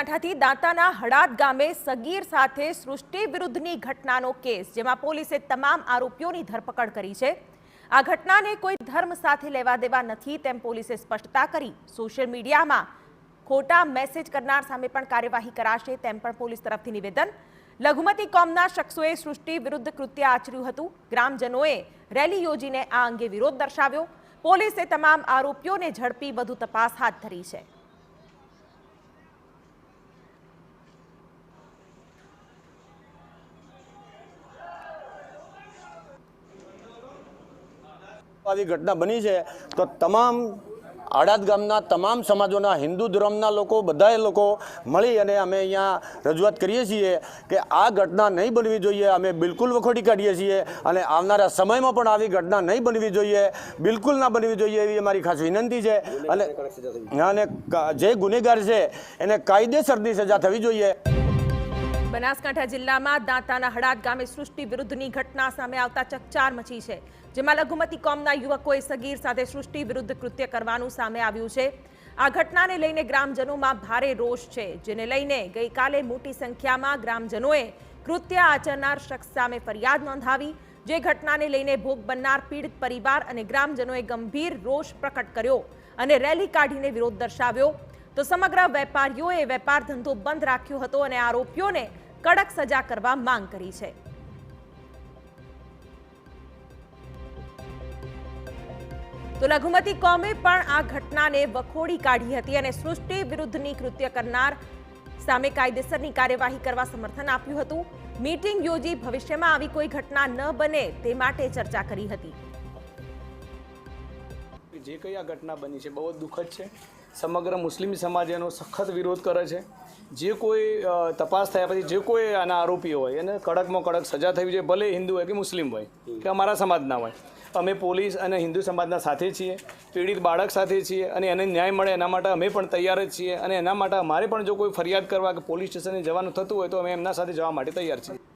બનાસકાંઠાથી દાંતાના હડાદ ગામે સગીર સાથે સૃષ્ટિ વિરુદ્ધની ઘટનાનો કેસ, જેમાં પોલીસે તમામ આરોપીઓની ધરપકડ કરી છે। આ ઘટનાને કોઈ ધર્મ સાથે લેવા દેવા નથી તેમ પોલીસે સ્પષ્ટતા કરી। સોશિયલ મીડિયામાં ખોટા મેસેજ કરનાર સામે પણ કાર્યવાહી કરાશે તેમ પણ પોલીસ તરફથી નિવેદન। લઘુમતી કોમના શખ્સોએ સૃષ્ટિ વિરુદ્ધ કૃત્ય આચર્યું હતું। ગ્રામજનોએ રેલી યોજીને આ અંગે વિરોધ દર્શાવ્યો। પોલીસે તમામ આરોપીઓને ઝડપી વધુ તપાસ હાથ ધરી છે। આવી ઘટના બની છે તો તમામ આડાદ ગામના તમામ સમાજોના હિન્દુ ધર્મના લોકો બધાએ લોકો મળી અને અમે અહીંયા રજૂઆત કરીએ છીએ કે આ ઘટના નહીં બનવી જોઈએ। અમે બિલકુલ વખોડી કાઢીએ છીએ અને આવનારા સમયમાં પણ આવી ઘટના નહીં બનવી જોઈએ, બિલકુલ ના બનવી જોઈએ એવી અમારી ખાસ વિનંતી છે। અને જે ગુનેગાર છે એને કાયદેસરની સજા થવી જોઈએ। બનાસકાંઠા જિલ્લામાં દાંતાના હડાદ ગામે સૃષ્ટિ વિરુદ્ધની ઘટના સામે આવતા ચકચાર મચી છે, જેમાં લઘુમતી કોમના યુવકોએ સગીર સાથે સૃષ્ટિ વિરુદ્ધ કૃત્ય કરવાનું સામે આવ્યું છે। આ ઘટનાને લઈને ગ્રામજનોમાં ભારે રોષ છે, જેને લઈને ગઈકાલે મોટી સંખ્યામાં ગ્રામજનોએ કૃત્ય આચરનાર શખ્સ સામે ફરિયાદ નોંધાવી। જે ઘટનાને લઈને ભોગ બનનાર પીડિત પરિવાર અને ગ્રામજનોએ ગંભીર રોષ પ્રકટ કર્યો અને રેલી કાઢીને વિરોધ દર્શાવ્યો। તો સમગ્ર વેપારીઓએ વેપાર ધંધો બંધ રાખ્યો હતો અને આરોપીઓને કડક સજા કરવા માંગ કરી છે। તો લઘુમતી કોમે પણ આ ઘટનાને વખોડી કાઢી હતી અને સૃષ્ટિ વિરુદ્ધની કૃત્ય કરનાર સામે કાયદેસરની કાર્યવાહી કરવા સમર્થન આપ્યું હતું। મીટિંગ યોજી ભવિષ્યમાં આવી કોઈ ઘટના ન બને તે માટે ચર્ચા કરી હતી। જે કઈ આ ઘટના બની છે બહુ દુઃખદ છે। સમગ્ર મુસ્લિમ સમાજ એનો સખત વિરોધ કરે છે। જે કોઈ તપાસ થયા પછી જે કોઈ આના આરોપીઓ હોય એને કડકમાં કડક સજા થવી જોઈએ, ભલે હિન્દુ હોય કે મુસ્લિમ હોય કે અમારા સમાજના હોય। અમે પોલીસ અને હિન્દુ સમાજના સાથે છીએ, પીડિત બાળક સાથે છીએ અને એને ન્યાય મળે એના માટે અમે પણ તૈયાર જ છીએ। અને એના માટે અમારે પણ જો કોઈ ફરિયાદ કરવા કે પોલીસ સ્ટેશને જવાનું થતું હોય તો અમે એમના સાથે જવા માટે તૈયાર છીએ।